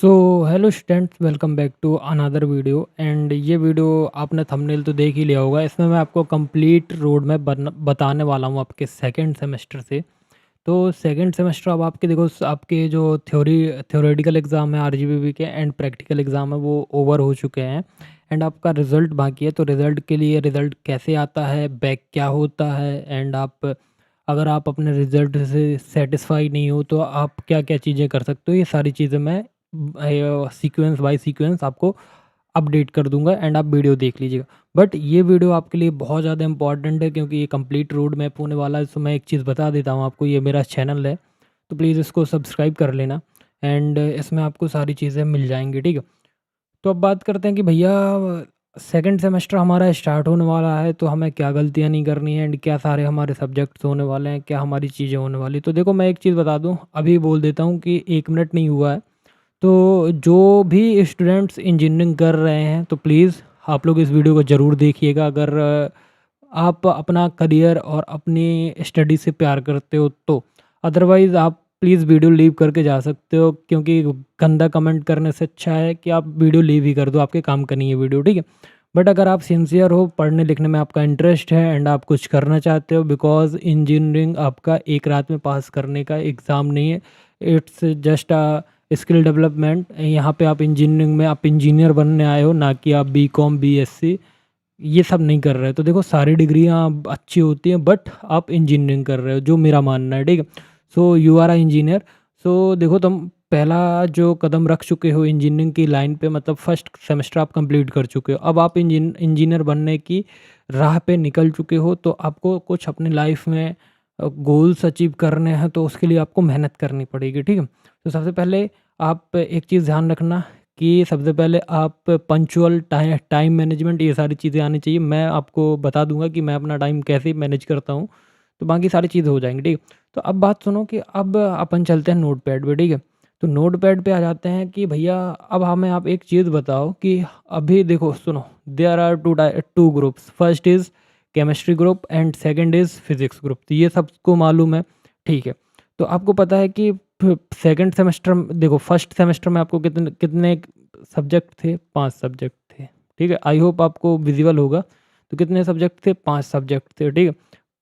So hello students, welcome back to another video. And ये video आपने thumbnail तो देख ही लिया होगा। इसमें मैं आपको कंप्लीट रोड मैप बताने वाला हूँ आपके सेकंड सेमेस्टर से। तो सेकंड सेमेस्टर अब आपके देखो आपके जो थ्योरेटिकल एग्ज़ाम है आरजीबीबी के एंड प्रैक्टिकल एग्ज़ाम है वो ओवर हो चुके हैं। एंड आपका रिज़ल्ट बाकी है। तो रिज़ल्ट के लिए रिज़ल्ट कैसे आता है, बैक क्या होता है, एंड आप अगर आप अपने रिज़ल्ट से सेटिस्फाई नहीं हो तो आप क्या क्या चीज़ें कर सकते हो, ये सारी चीज़ें मैं सीक्वेंस बाय सीक्वेंस आपको अपडेट कर दूंगा एंड आप वीडियो देख लीजिएगा। बट ये वीडियो आपके लिए बहुत ज़्यादा इंपॉर्टेंट है क्योंकि ये कंप्लीट रोड मैप होने वाला है। तो मैं एक चीज़ बता देता हूँ आपको, ये मेरा चैनल है तो प्लीज़ इसको सब्सक्राइब कर लेना। एंड इसमें आपको सारी चीज़ें मिल जाएंगी, ठीक है। तो अब बात करते हैं कि भैया सेकंड सेमेस्टर हमारा स्टार्ट होने वाला है तो हमें क्या गलतियाँ नहीं करनी है एंड क्या सारे हमारे सब्जेक्ट्स होने वाले हैं, क्या हमारी चीज़ें होने वाली। तो देखो मैं एक चीज़ बता दूँ, अभी बोल देता हूँ कि 1 मिनट नहीं हुआ है। तो जो भी स्टूडेंट्स इंजीनियरिंग कर रहे हैं तो प्लीज़ आप लोग इस वीडियो को ज़रूर देखिएगा। अगर आप अपना करियर और अपनी स्टडी से प्यार करते हो तो। अदरवाइज़ आप प्लीज़ वीडियो लीव करके जा सकते हो, क्योंकि गंदा कमेंट करने से अच्छा है कि आप वीडियो लीव ही कर दो, आपके काम का नहीं है वीडियो, ठीक है। बट अगर आप सिंसियर हो, पढ़ने लिखने में आपका इंटरेस्ट है एंड आप कुछ करना चाहते हो, बिकॉज इंजीनियरिंग आपका एक रात में पास करने का एग्ज़ाम नहीं है, it's just a skill development. यहाँ पे आप इंजीनियरिंग में आप इंजीनियर बनने आए हो, ना कि आप बीकॉम बीएससी ये सब नहीं कर रहे। तो देखो सारी डिग्रियाँ अच्छी होती हैं बट आप इंजीनियरिंग कर रहे हो, जो मेरा मानना है, ठीक है। So you are a engineer. So देखो तुम पहला जो कदम रख चुके हो इंजीनियरिंग की लाइन पे, मतलब फर्स्ट सेमेस्टर आप कंप्लीट कर चुके हो। अब आप इंजीनियर बनने की राह पे निकल चुके हो तो आपको कुछ अपनी लाइफ में गोल्स अचीव करने हैं, तो उसके लिए आपको मेहनत करनी पड़ेगी, ठीक है। तो सबसे पहले आप एक चीज़ ध्यान रखना कि सबसे पहले आप पंक्चुअल टाइम मैनेजमेंट, ये सारी चीज़ें आनी चाहिए। मैं आपको बता दूंगा कि मैं अपना टाइम कैसे मैनेज करता हूँ, तो बाकी सारी चीज़ें हो जाएंगी, ठीक है। तो अब बात सुनो कि अब अपन चलते हैं नोट पैड पे, ठीक है। तो नोट पैड पे आ जाते हैं कि भैया अब हमें आप एक चीज़ बताओ कि अभी देखो सुनो, there are two groups, first is chemistry group and second is physics group. तो ये सबको मालूम है, ठीक है। तो आपको पता है कि सेकंड सेमेस्टर देखो, फर्स्ट सेमेस्टर में आपको कितने कितने सब्जेक्ट थे, 5 सब्जेक्ट थे, ठीक है। आई होप आपको विजिबल होगा। तो कितने सब्जेक्ट थे, 5 सब्जेक्ट थे, ठीक है।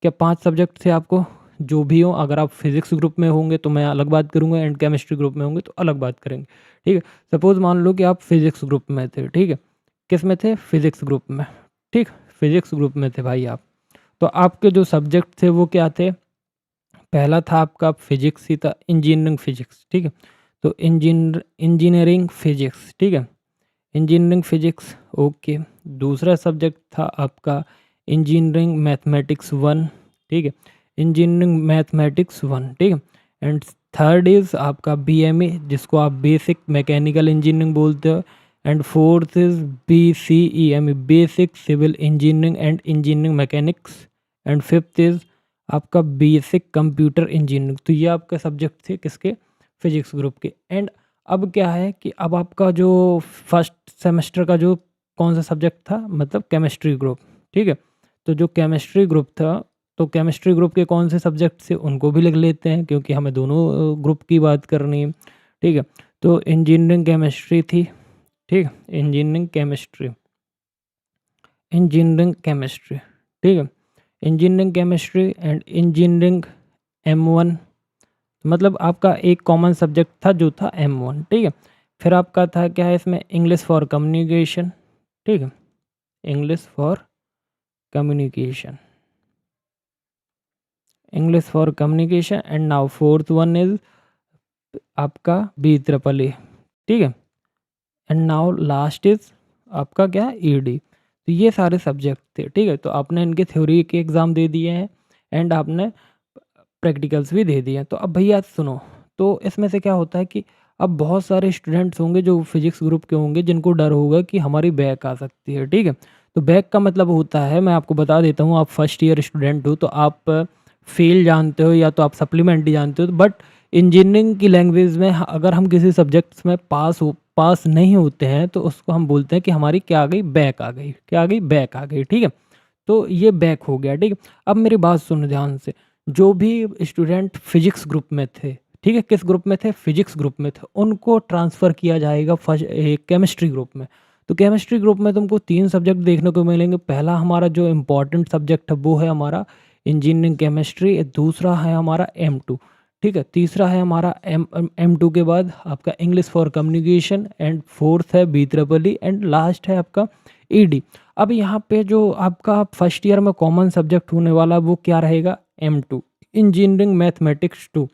क्या 5 सब्जेक्ट थे आपको, जो भी हो। अगर आप फिजिक्स ग्रुप में होंगे तो मैं अलग बात करूँगा एंड केमिस्ट्री ग्रुप में होंगे तो अलग बात करेंगे, ठीक है। सपोज़ मान लो कि आप फिजिक्स ग्रुप में थे, ठीक है। किस में थे, फिजिक्स ग्रुप में, ठीक। फिजिक्स ग्रुप में थे भाई आप। तो आपके जो सब्जेक्ट थे वो क्या थे, पहला था आपका फिजिक्स ही था, इंजीनियरिंग फिजिक्स, ठीक है। तो इंजीनियरिंग फिजिक्स, ठीक है, इंजीनियरिंग फिजिक्स, ओके। दूसरा सब्जेक्ट था आपका इंजीनियरिंग मैथमेटिक्स वन, ठीक है, इंजीनियरिंग मैथमेटिक्स वन, ठीक है। एंड थर्ड इज़ आपका बीएमए, जिसको आप बेसिक मैकेनिकल इंजीनियरिंग बोलते हो। And fourth is BCEME, basic civil engineering and engineering mechanics. And fifth is आपका बेसिक कंप्यूटर इंजीनियरिंग। तो ये आपके सब्जेक्ट थे किसके, फिजिक्स ग्रुप के। एंड अब क्या है कि अब आपका जो फर्स्ट सेमेस्टर का जो कौन सा सब्जेक्ट था, मतलब केमिस्ट्री ग्रुप, ठीक है। तो जो केमिस्ट्री ग्रुप था, तो केमिस्ट्री ग्रुप के कौन से सब्जेक्ट थे उनको भी लिख लेते हैं, क्योंकि हमें दोनों ग्रुप की बात करनी है, ठीक है। तो इंजीनियरिंग केमिस्ट्री थी, ठीक है, इंजीनियरिंग केमिस्ट्री, ठीक है, engineering chemistry and engineering M1। मतलब आपका एक कॉमन सब्जेक्ट था जो था M1, ठीक है। फिर आपका था क्या है इसमें, इंग्लिश फॉर कम्युनिकेशन, ठीक है, English for communication, English for communication. And now fourth one is आपका BEEE, ठीक है। एंड नाउ लास्ट इज आपका क्या, ED। तो ये सारे सब्जेक्ट थे, ठीक है। तो आपने इनके थ्योरी के एग्ज़ाम दे दिए हैं एंड आपने प्रैक्टिकल्स भी दे दिए हैं। तो अब भैया सुनो, तो इसमें से क्या होता है कि अब बहुत सारे स्टूडेंट्स होंगे जो फिजिक्स ग्रुप के होंगे, जिनको डर होगा कि हमारी बैक आ सकती है, ठीक है। तो बैक का मतलब होता है, मैं आपको बता देता हूँ, आप फर्स्ट ईयर स्टूडेंट हो तो आप फेल जानते हो या तो आप सप्लीमेंट्री जानते हो। बट इंजीनियरिंग की लैंग्वेज में अगर हम किसी सब्जेक्ट्स में पास नहीं होते हैं तो उसको हम बोलते हैं कि हमारी क्या आ गई, बैक आ गई, क्या आ गई, बैक आ गई, ठीक है। तो ये बैक हो गया, ठीक है। अब मेरी बात सुनो ध्यान से, जो भी स्टूडेंट फिजिक्स ग्रुप में थे, ठीक है, किस ग्रुप में थे? फिजिक्स ग्रुप में थे, उनको ट्रांसफ़र किया जाएगा केमिस्ट्री ग्रुप में। तो केमिस्ट्री ग्रुप में तुमको 3 सब्जेक्ट देखने को मिलेंगे। पहला हमारा जो इम्पोर्टेंट सब्जेक्ट है वो है हमारा इंजीनियरिंग केमिस्ट्री, दूसरा है हमारा M2, ठीक है? तीसरा है हमारा M2 के बाद आपका English for communication and fourth है BEEE एंड लास्ट है आपका ED। अब यहाँ पे जो आपका फर्स्ट ईयर में कॉमन सब्जेक्ट होने वाला वो क्या रहेगा? M2, engineering mathematics 2।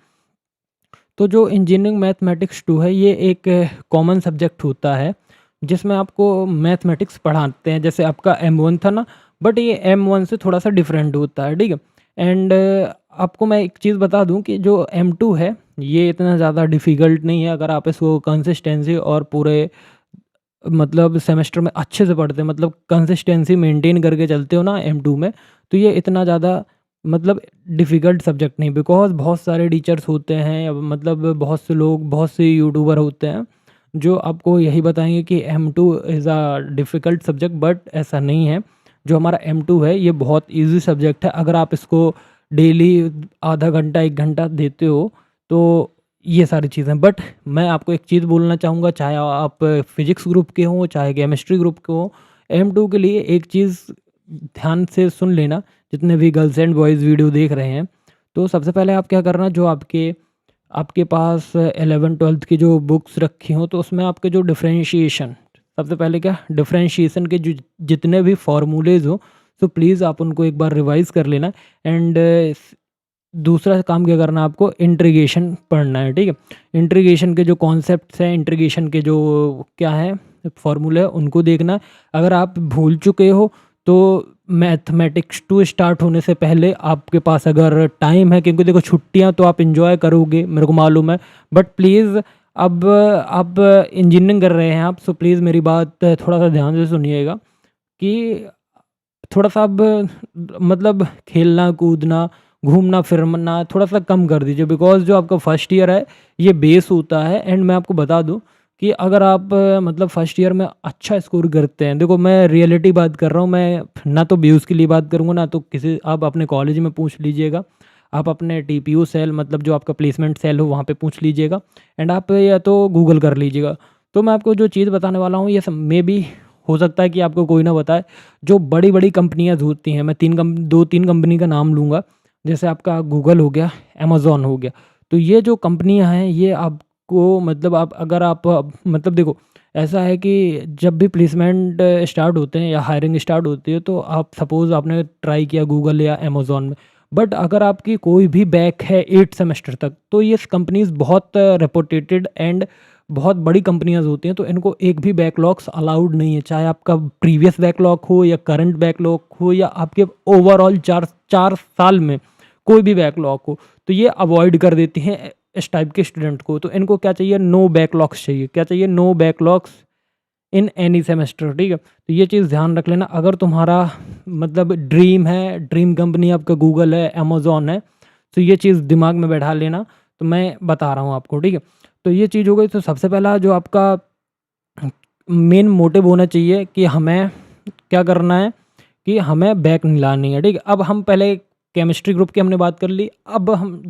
तो जो इंजीनियरिंग मैथमेटिक्स 2 है ये एक कॉमन सब्जेक्ट होता है जिसमें आपको मैथमेटिक्स पढ़ाते हैं। जैसे आपका M1 था ना, बट ये M1 से थोड़ा सा डिफरेंट होता है, ठीक है? एंड आपको मैं एक चीज़ बता दूं कि जो M2 है ये इतना ज़्यादा डिफ़िकल्ट नहीं है अगर आप इसको कंसिस्टेंसी और पूरे मतलब सेमेस्टर में अच्छे से पढ़ते हैं, मतलब कंसिस्टेंसी मेंटेन करके चलते हो ना M2 में, तो ये इतना ज़्यादा मतलब डिफ़िकल्ट सब्जेक्ट नहीं। बिकॉज़ बहुत सारे टीचर्स होते हैं, अब मतलब बहुत से लोग, बहुत से यूट्यूबर होते हैं जो आपको यही बताएंगे कि M2 is a difficult subject, but ऐसा नहीं है। जो हमारा M2 है ये बहुत इजी सब्जेक्ट है। अगर आप इसको डेली आधा घंटा 1 घंटा देते हो तो ये सारी चीज़ें। बट मैं आपको एक चीज़ बोलना चाहूँगा, चाहे आप फिज़िक्स ग्रुप के हों, चाहे केमिस्ट्री ग्रुप के हों, M2 के लिए एक चीज़ ध्यान से सुन लेना, जितने भी गर्ल्स एंड बॉयज़ वीडियो देख रहे हैं। तो सबसे पहले आप क्या करना, जो आपके आपके पास 11th-12th की जो बुक्स रखी हों, तो उसमें आपके जो डिफ़रेंशिएशन, सबसे पहले क्या डिफ़रेंशिएशन के जो जितने भी फ़ॉर्मूलेज़ हो, तो प्लीज़ आप उनको एक बार रिवाइज़ कर लेना। एंड दूसरा काम क्या करना, आपको इंटीग्रेशन पढ़ना है, ठीक है? इंटीग्रेशन के जो कॉन्सेप्ट्स हैं, इंटीग्रेशन के जो क्या है फ़ॉर्मूले हैं, उनको देखना। अगर आप भूल चुके हो तो मैथमेटिक्स 2 स्टार्ट होने से पहले आपके पास अगर टाइम है, क्योंकि देखो छुट्टियां तो आप एंजॉय करोगे मेरे को मालूम है, बट प्लीज़ अब आप इंजीनियरिंग कर रहे हैं आप, सो प्लीज़ मेरी बात थोड़ा सा ध्यान से सुनिएगा कि थोड़ा सा अब मतलब खेलना कूदना, घूमना फिरना थोड़ा सा कम कर दीजिए। बिकॉज़ जो आपका फर्स्ट ईयर है ये बेस होता है। एंड मैं आपको बता दूं कि अगर आप मतलब फर्स्ट ईयर में अच्छा स्कोर करते हैं, देखो मैं रियलिटी बात कर रहा हूँ, मैं ना तो व्यूज़ के लिए बात करूँगा, ना तो किसी, आप अपने कॉलेज में पूछ लीजिएगा, आप अपने TPU सेल मतलब जो आपका प्लेसमेंट सेल हो वहाँ पे पूछ लीजिएगा, एंड आप या तो गूगल कर लीजिएगा। तो मैं आपको जो चीज़ बताने वाला हूँ ये सब मे बी हो सकता है कि आपको कोई ना बताए। जो बड़ी-बड़ी कंपनियाँ होती हैं, मैं 2-3 कंपनी का नाम लूँगा, जैसे आपका गूगल हो गया, अमेज़न हो गया। तो ये जो कंपनियाँ हैं ये आपको मतलब आप अगर आप मतलब देखो, ऐसा है कि जब भी प्लेसमेंट स्टार्ट होते हैं या हायरिंग स्टार्ट होती है, तो आप सपोज़ आपने ट्राई किया गूगल या अमेज़न में, बट अगर आपकी कोई भी बैक है 8 सेमेस्टर तक, तो ये कंपनीज़ बहुत रेपुटेटेड एंड बहुत बड़ी कंपनियाज़ होती हैं, तो इनको एक भी बैकलॉग्स अलाउड नहीं है। चाहे आपका प्रीवियस बैकलॉग हो या करंट बैकलॉग हो या आपके ओवरऑल 4 साल में कोई भी बैकलॉग हो, तो ये अवॉइड कर देती हैं इस टाइप के स्टूडेंट को। तो इनको क्या चाहिए, नो बैकलॉग्स चाहिए। क्या चाहिए, no backlogs in any semester, ठीक है? तो ये चीज़ ध्यान रख लेना। अगर तुम्हारा मतलब ड्रीम है, ड्रीम कंपनी आपका गूगल है, अमेज़न है, तो ये चीज़ दिमाग में बैठा लेना। तो मैं बता रहा हूँ आपको, ठीक है? तो ये चीज़ हो गई। तो सबसे पहला जो आपका मेन मोटिव होना चाहिए कि हमें क्या करना है, कि हमें बैक नहीं लानी है, ठीक है? अब हम पहले केमिस्ट्री ग्रुप की हमने बात कर ली, अब हम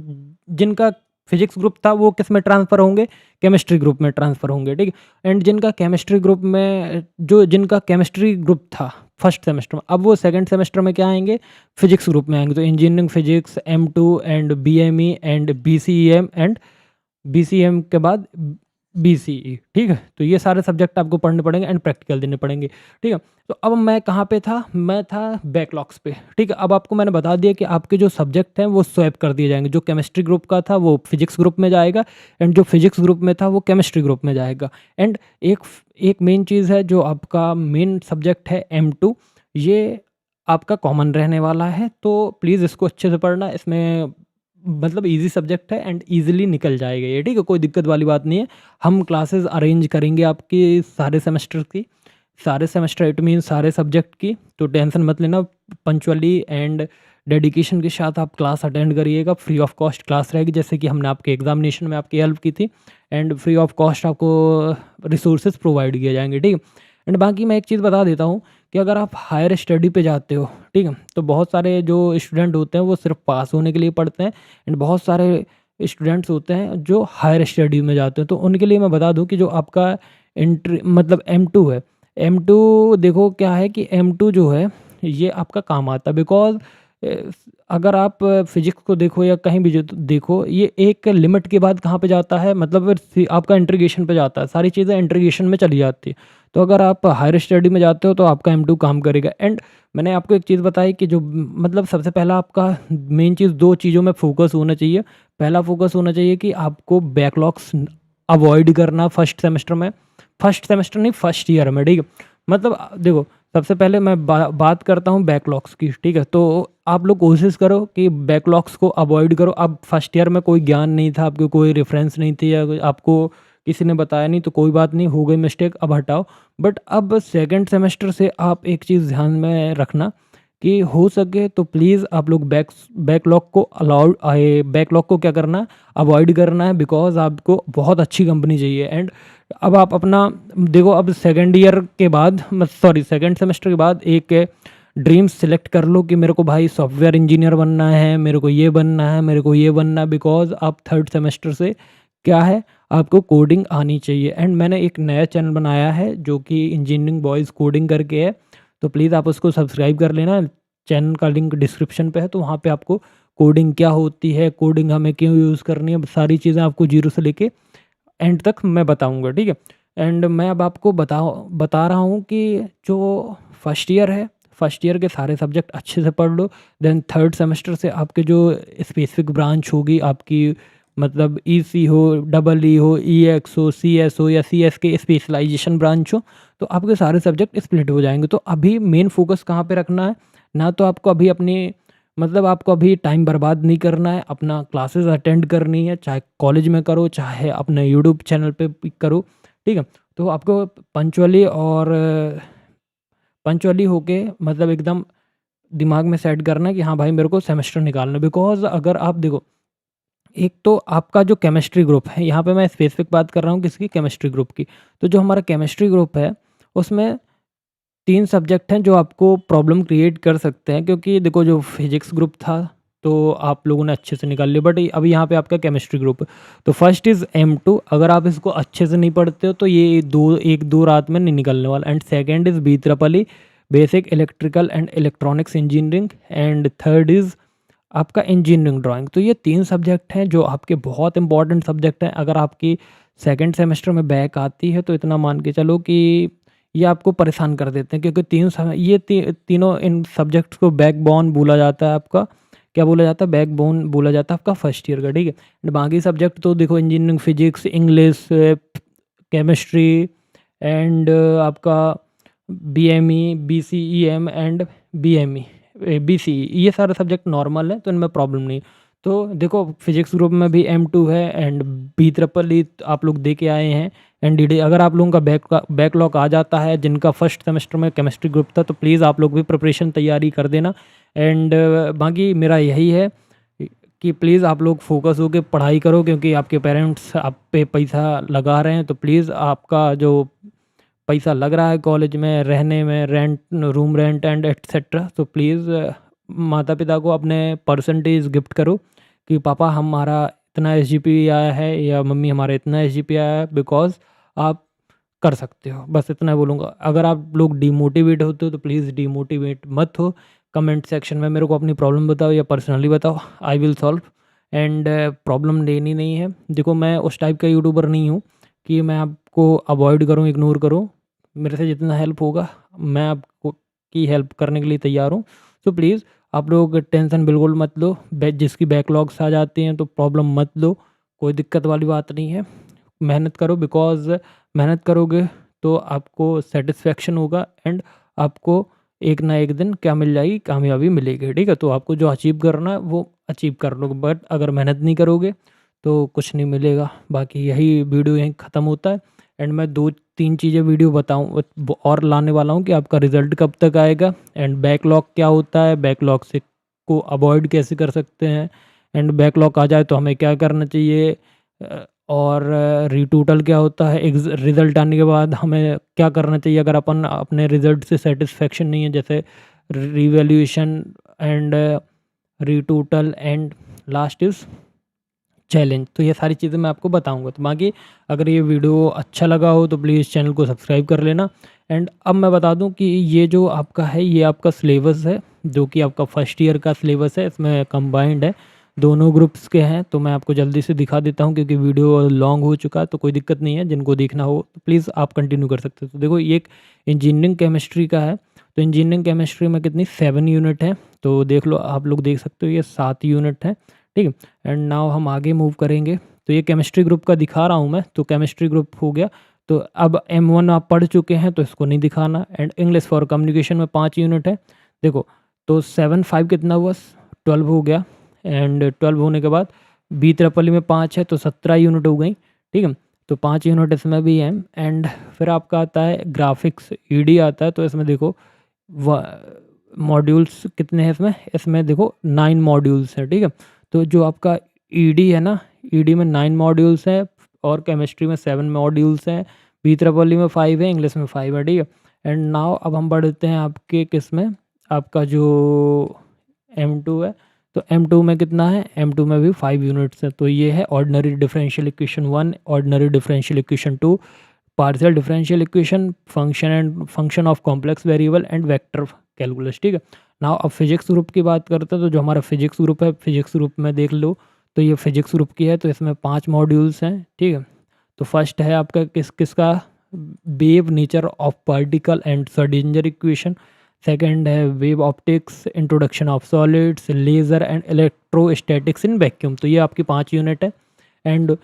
जिनका फिजिक्स ग्रुप था वो किस में ट्रांसफ़र होंगे, केमिस्ट्री ग्रुप में ट्रांसफ़र होंगे, ठीक है? एंड जिनका केमिस्ट्री ग्रुप में जो जिनका केमिस्ट्री ग्रुप था फर्स्ट सेमेस्टर में, अब वो सेकंड सेमेस्टर में क्या आएंगे, फिजिक्स ग्रुप में आएंगे। तो engineering physics M2 and BME and BCEM and BCM के बाद BCE, ठीक है? तो ये सारे सब्जेक्ट आपको पढ़ने पड़ेंगे एंड प्रैक्टिकल देने पड़ेंगे, ठीक है? तो अब मैं कहाँ पे था, मैं था बैकलॉग्स पे, ठीक है? अब आपको मैंने बता दिया कि आपके जो सब्जेक्ट हैं वो स्वैप कर दिए जाएंगे। जो केमिस्ट्री ग्रुप का था वो फिजिक्स ग्रुप में जाएगा, एंड जो फिजिक्स ग्रुप में था वो केमिस्ट्री ग्रुप में जाएगा। एंड एक मेन चीज़ है, जो आपका मेन सब्जेक्ट है M2, ये आपका कॉमन रहने वाला है। तो प्लीज़ इसको अच्छे से पढ़ना, इसमें मतलब ईज़ी सब्जेक्ट है एंड ईज़िली निकल जाएगा ये, ठीक है? कोई दिक्कत वाली बात नहीं है। हम क्लासेस अरेंज करेंगे आपकी सारे सेमेस्टर की, सारे सेमेस्टर इट मीन्स सारे सब्जेक्ट की, तो टेंशन मत लेना। पंक्चुअली एंड डेडिकेशन के साथ आप क्लास अटेंड करिएगा। फ्री ऑफ कॉस्ट क्लास रहेगी, जैसे कि हमने आपके एग्जामिनेशन में आपकी हेल्प की थी, एंड फ्री ऑफ कॉस्ट आपको रिसोर्सेज प्रोवाइड किए जाएंगे, ठीक है? एंड बाकी मैं एक चीज़ बता देता हूँ कि अगर आप हायर स्टडी पे जाते हो, ठीक है, तो बहुत सारे जो स्टूडेंट होते हैं वो सिर्फ पास होने के लिए पढ़ते हैं, एंड बहुत सारे स्टूडेंट्स होते हैं जो हायर स्टडी में जाते हैं, तो उनके लिए मैं बता दूं कि जो आपका एंट्री मतलब M2 है, M2 देखो क्या है कि M2 जो है ये आपका काम आता है, बिकॉज़ अगर आप फिजिक्स को देखो या कहीं भी जो देखो, ये एक लिमिट के बाद कहाँ पे जाता है, मतलब आपका इंटीग्रेशन पे जाता है, सारी चीज़ें इंटीग्रेशन में चली जाती है। तो अगर आप हायर स्टडी में जाते हो तो आपका M2 काम करेगा। एंड मैंने आपको एक चीज़ बताई कि जो मतलब सबसे पहला आपका मेन चीज़ 2 चीज़ों में फ़ोकस होना चाहिए। पहला फ़ोकस होना चाहिए कि आपको बैकलॉग्स अवॉइड करना फर्स्ट सेमेस्टर में, फर्स्ट सेमेस्टर नहीं फर्स्ट ईयर में, ठीक है? मतलब देखो, सबसे पहले मैं बात करता हूँ बैकलॉग्स की, ठीक है? तो आप लोग कोशिश करो कि बैकलॉग्स को अवॉइड करो। अब फर्स्ट ईयर में कोई ज्ञान नहीं था, आपको कोई रेफ़रेंस नहीं थी या आपको किसी ने बताया नहीं, तो कोई बात नहीं, हो गई मिस्टेक, अब हटाओ। बट अब सेकंड सेमेस्टर से आप एक चीज़ ध्यान में रखना कि हो सके तो प्लीज़ आप लोग बैकलॉग को बैकलॉग को क्या करना है, अवॉइड करना है, बिकॉज़ आपको बहुत अच्छी कंपनी चाहिए। एंड अब आप अपना देखो, अब सेकंड ईयर के बाद सॉरी सेकंड सेमेस्टर के बाद एक ड्रीम सेलेक्ट कर लो कि मेरे को भाई सॉफ्टवेयर इंजीनियर बनना है, मेरे को ये बनना है, मेरे को ये बनना है, बिकॉज़ आप थर्ड सेमेस्टर से क्या है, आपको कोडिंग आनी चाहिए। एंड मैंने एक नया चैनल बनाया है जो कि इंजीनियरिंग बॉयज़ कोडिंग करके है, तो प्लीज़ आप उसको सब्सक्राइब कर लेना। चैनल का लिंक डिस्क्रिप्शन पे है, तो वहाँ पे आपको कोडिंग क्या होती है, कोडिंग हमें क्यों यूज़ करनी है, सारी चीज़ें आपको जीरो से लेके एंड तक मैं बताऊँगा, ठीक है? एंड मैं अब आपको बता रहा हूँ कि जो फर्स्ट ईयर है, फर्स्ट ईयर के सारे सब्जेक्ट अच्छे से पढ़ लो। देन थर्ड सेमेस्टर से आपके जो स्पेसिफिक ब्रांच होगी आपकी, मतलब ईसी हो, डबल ई हो, ईएक्स हो, सीएस हो या सीएस के स्पेशलाइजेशन ब्रांच हो, तो आपके सारे सब्जेक्ट स्प्लिट हो जाएँगे। तो अभी मेन फ़ोकस कहाँ पे रखना है, ना तो आपको अभी अपनी मतलब आपको अभी टाइम बर्बाद नहीं करना है, अपना क्लासेस अटेंड करनी है, चाहे कॉलेज में करो, चाहे अपने यूट्यूब चैनल पे भी करो, ठीक है? तो आपको पंक्चुअली होके मतलब एकदम दिमाग में सेट करना है कि हाँ भाई, मेरे को सेमेस्टर निकालना है। बिकॉज़ अगर आप देखो, एक तो आपका जो केमिस्ट्री ग्रुप है, यहाँ पे मैं स्पेसिफिक बात कर रहा हूँ किसकी, केमिस्ट्री ग्रुप की। तो जो हमारा केमिस्ट्री ग्रुप है, उसमें 3 सब्जेक्ट हैं जो आपको प्रॉब्लम क्रिएट कर सकते हैं, क्योंकि देखो जो फिज़िक्स ग्रुप था, तो आप लोगों ने अच्छे से निकाल लिया, बट अभी यहाँ पे आपका केमिस्ट्री ग्रुप है। तो फर्स्ट इज़ M2, अगर आप इसको अच्छे से नहीं पढ़ते हो तो ये 1-2 रात में नहीं निकलने वाला। And second is BEE basic electrical and electronics engineering, and third is आपका इंजीनियरिंग ड्राइंग। तो ये 3 सब्जेक्ट हैं जो आपके बहुत इंपॉर्टेंट सब्जेक्ट हैं। अगर आपकी सेकंड सेमेस्टर में बैक आती है तो इतना मान के चलो कि ये आपको परेशान कर देते हैं, क्योंकि तीनों इन सब्जेक्ट्स को बैकबोन बोला जाता है आपका। क्या बोला जाता है? बैकबोन बोला जाता है आपका फर्स्ट ईयर का, ठीक है? एंड बाकी सब्जेक्ट तो देखो, engineering, physics, English, chemistry and आपका बीएमई, बीसीईएम एंड बीएमई, बीसीई, ये सारे सब्जेक्ट नॉर्मल है, तो इनमें प्रॉब्लम नहीं। तो देखो, फिजिक्स ग्रुप में भी M2 है एंड BEE आप लोग दे के आए हैं, NDD। अगर आप लोगों का बैकलॉग आ जाता है, जिनका फर्स्ट सेमेस्टर में केमिस्ट्री ग्रुप था, तो प्लीज़ आप लोग भी प्रिपरेशन तैयारी कर देना। एंड बाकी मेरा यही है कि प्लीज़ आप लोग फोकस होकर पढ़ाई करो, क्योंकि आपके पेरेंट्स आप पे पैसा लगा रहे हैं। तो प्लीज़ आपका जो पैसा लग रहा है कॉलेज में रहने में, rent, room rent and etcetera, तो प्लीज़ माता पिता को अपने परसेंटेज गिफ्ट करो कि पापा हमारा इतना SGPA आया है या मम्मी हमारा इतना SGPA आया है, बिकॉज़ आप कर सकते हो। बस इतना बोलूँगा। अगर आप लोग डिमोटिवेट होते हो तो प्लीज़ डिमोटिवेट मत हो। कमेंट सेक्शन में मेरे को अपनी प्रॉब्लम बताओ या पर्सनली बताओ, I will solve. And problem लेनी नहीं है। देखो, मैं उस टाइप का यूट्यूबर नहीं हूँ कि मैं आपको अवॉइड करूँ, इग्नोर करूँ। मेरे से जितना हेल्प होगा मैं आपको की हेल्प करने के लिए तैयार हूँ। तो प्लीज़ आप लोग टेंशन बिल्कुल मत लो। जिसकी बैकलॉग्स आ जाती हैं तो प्रॉब्लम मत लो, कोई दिक्कत वाली बात नहीं है। मेहनत करो, बिकॉज़ मेहनत करोगे तो आपको सेटिस्फेक्शन होगा एंड आपको एक ना एक दिन क्या मिल जाएगी, कामयाबी मिलेगी, ठीक है? तो आपको जो अचीव करना है वो अचीव कर लो, बट अगर मेहनत नहीं करोगे तो कुछ नहीं मिलेगा। बाकी यही वीडियो यहीं ख़त्म होता है। एंड मैं 2-3 चीज़ें वीडियो बताऊँ और लाने वाला हूँ कि आपका रिज़ल्ट कब तक आएगा, एंड बैकलॉग क्या होता है, बैकलॉग से को अवॉइड कैसे कर सकते हैं, एंड बैकलॉग आ जाए तो हमें क्या करना चाहिए, और रीटोटल क्या होता है, रिज़ल्ट आने के बाद हमें क्या करना चाहिए अगर अपन अपने रिज़ल्ट से सेटिस्फेक्शन नहीं है, जैसे revaluation and retotal, and last is challenge. तो ये सारी चीज़ें मैं आपको बताऊँगा। तो बाकी अगर ये वीडियो अच्छा लगा हो तो प्लीज़ चैनल को सब्सक्राइब कर लेना। एंड अब मैं बता दूँ कि ये जो आपका है, ये आपका सिलेबस है, जो कि आपका फर्स्ट ईयर का सिलेबस है। इसमें कंबाइंड है, दोनों ग्रुप्स के हैं। तो मैं आपको जल्दी से दिखा देता हूँ क्योंकि वीडियो लॉन्ग हो चुका है, तो कोई दिक्कत नहीं है। जिनको देखना हो तो प्लीज़ आप कंटिन्यू कर सकते हो। तो देखो, ये एक इंजीनियरिंग केमिस्ट्री का है। तो इंजीनियरिंग केमिस्ट्री में कितनी 7 यूनिट है। तो देख लो, आप लोग देख सकते हो, ये 7 यूनिट है, ठीक है। एंड नाउ हम आगे मूव करेंगे। तो ये केमिस्ट्री ग्रुप का दिखा रहा हूँ मैं, तो केमिस्ट्री ग्रुप हो गया। तो अब M1 आप पढ़ चुके हैं तो इसको नहीं दिखाना। एंड इंग्लिश फॉर कम्युनिकेशन में 5 यूनिट है। देखो, तो 7 5 कितना हुआ, 12 हो गया। एंड 12 होने के बाद बी ट्रिपल में 5 है, तो 17 यूनिट हो गई, ठीक है। तो 5 यूनिट इसमें भी है। एंड फिर आपका आता है ग्राफिक्स, ED आता है। तो इसमें देखो मॉड्यूल्स कितने हैं इसमें, इसमें देखो 9 मॉड्यूल्स हैं, ठीक है। तो जो आपका ED है ना, ED में 9 मॉड्यूल्स हैं और केमिस्ट्री में 7 मॉड्यूल्स हैं। बी ट्रिपल में 5 है, इंग्लिश में 5 है, ठीक है। एंड नाउ अब हम बढ़ते हैं आपके किस में, आपका जो M2 है। तो M2 में कितना है, M2 में भी 5 यूनिट्स है। तो ये है ordinary differential equation 1, ordinary differential equation 2, partial differential equation, function of complex variable and vector calculus, ठीक है। नाउ अब फिजिक्स ग्रुप की बात करते हैं। तो जो हमारा फिजिक्स ग्रुप है, फिजिक्स ग्रुप में देख लो, तो ये फिजिक्स ग्रुप की है। तो इसमें 5 मॉड्यूल्स हैं, ठीक है। तो फर्स्ट है आपका किसका, wave nature of particle and Schrodinger equation. Second है wave optics, introduction of solids, laser and electrostatics in vacuum. तो ये आपकी 5 यूनिट है। एंड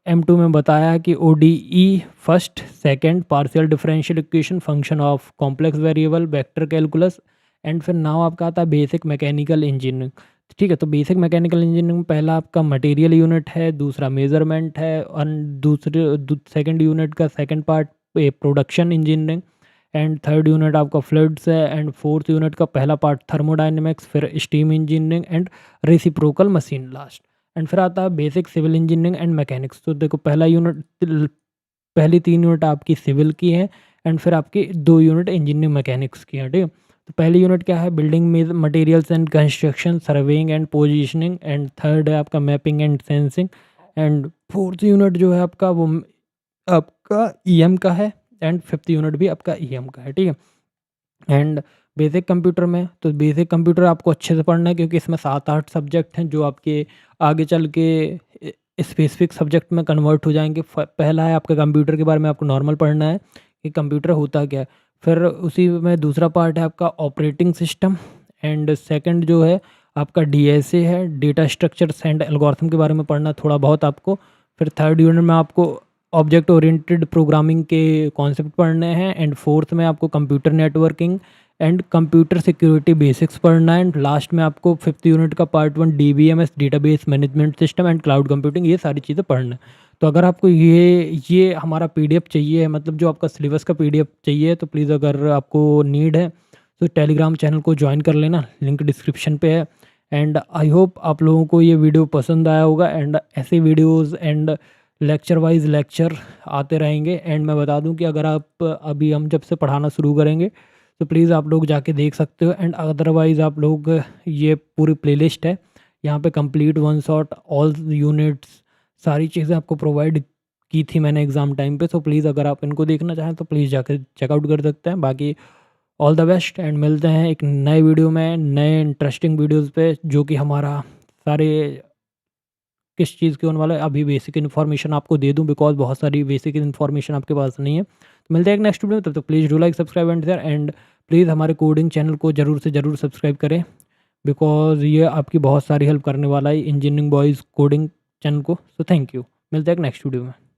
M2 में बताया कि ODE first, second, partial differential equation, function of complex variable, vector calculus. And फिर now आपका आता है बेसिक मैकेनिकल इंजीनियरिंग, ठीक है। तो बेसिक मैकेनिकल इंजीनियरिंग में पहला आपका मटेरियल यूनिट है, दूसरा मेजरमेंट है, और सेकंड यूनिट का second part production engineering. And third unit आपका फ्लूइड्स है। एंड फोर्थ यूनिट का पहला पार्ट थर्मोडाइनमिक्स, फिर steam engineering and reciprocal machine last. And फिर आता है basic civil engineering and mechanics. तो देखो, पहला यूनिट, पहली 3 यूनिट आपकी सिविल की है। एंड फिर आपकी 2 यूनिट इंजीनियरिंग मैकेनिक्स की है, ठीक है। तो पहली यूनिट क्या है, बिल्डिंग में materials and construction, surveying and positioning. And third है आपका mapping and sensing. And fourth unit जो है आपका, वो आपका EM का है। एंड फिफ्थ यूनिट भी आपका EM का है, ठीक है। एंड बेसिक कंप्यूटर में, तो बेसिक कंप्यूटर आपको अच्छे से पढ़ना है क्योंकि इसमें 7-8 सब्जेक्ट हैं जो आपके आगे चल के स्पेसिफिक सब्जेक्ट में कन्वर्ट हो जाएंगे। पहला है आपका कंप्यूटर के बारे में, आपको नॉर्मल पढ़ना है कि कंप्यूटर होता क्या है। फिर उसी में दूसरा पार्ट है आपका ऑपरेटिंग सिस्टम। एंड सेकंड जो है आपका DSA है, डेटा स्ट्रक्चर्स एंड एल्गोरिथम के बारे में पढ़ना थोड़ा बहुत आपको। फिर थर्ड यूनिट में आपको ऑब्जेक्ट ओरिएंटेड प्रोग्रामिंग के कॉन्सेप्ट पढ़ने हैं। एंड फोर्थ में आपको computer networking and computer security basics पढ़ना है। एंड लास्ट में आपको फिफ्थ यूनिट का part 1 DBMS, database management system and cloud computing, ये सारी चीज़ें पढ़ना है। तो अगर आपको ये हमारा PDF चाहिए, मतलब जो आपका सिलेबस का PDF चाहिए, तो प्लीज़ अगर आपको नीड है तो टेलीग्राम चैनल को ज्वाइन कर लेना, लिंक डिस्क्रिप्शन पे है। एंड आई होप आप लोगों को ये वीडियो पसंद आया होगा। एंड ऐसे videos and lecture wise lecture आते रहेंगे। एंड मैं बता दूं कि अगर आप अभी हम जब से पढ़ाना शुरू करेंगे तो प्लीज़ आप लोग जाके देख सकते हो। एंड अदरवाइज़ आप लोग, ये पूरी प्लेलिस्ट है, यहाँ पे complete one shot all units, सारी चीज़ें आपको प्रोवाइड की थी मैंने एग्ज़ाम टाइम पे। तो प्लीज़ अगर आप इनको देखना चाहें तो प्लीज़ जाकर चेकआउट कर सकते हैं। बाकी ऑल द बेस्ट, एंड मिलते हैं एक नए वीडियो में, नए इंटरेस्टिंग वीडियोज़ पे, जो कि हमारा सारे किस चीज़ की होने वाला है। अभी बेसिक इन्फॉर्मेशन आपको दे दूँ बिकॉज़ बहुत सारी बेसिक इन्फॉर्मेशन आपके पास नहीं है। तो मिलते हैं एक नेक्स्ट वीडियो में, तब तक please do like, subscribe and share. And please हमारे कोडिंग चैनल को ज़रूर से ज़रूर सब्सक्राइब करें बिकॉज़ ये आपकी बहुत सारी हेल्प करने वाला है इंजीनियरिंग बॉयज़ कोडिंग चैनल को। सो थैंक यू, मिलते हैं एक नेक्स्ट वीडियो में।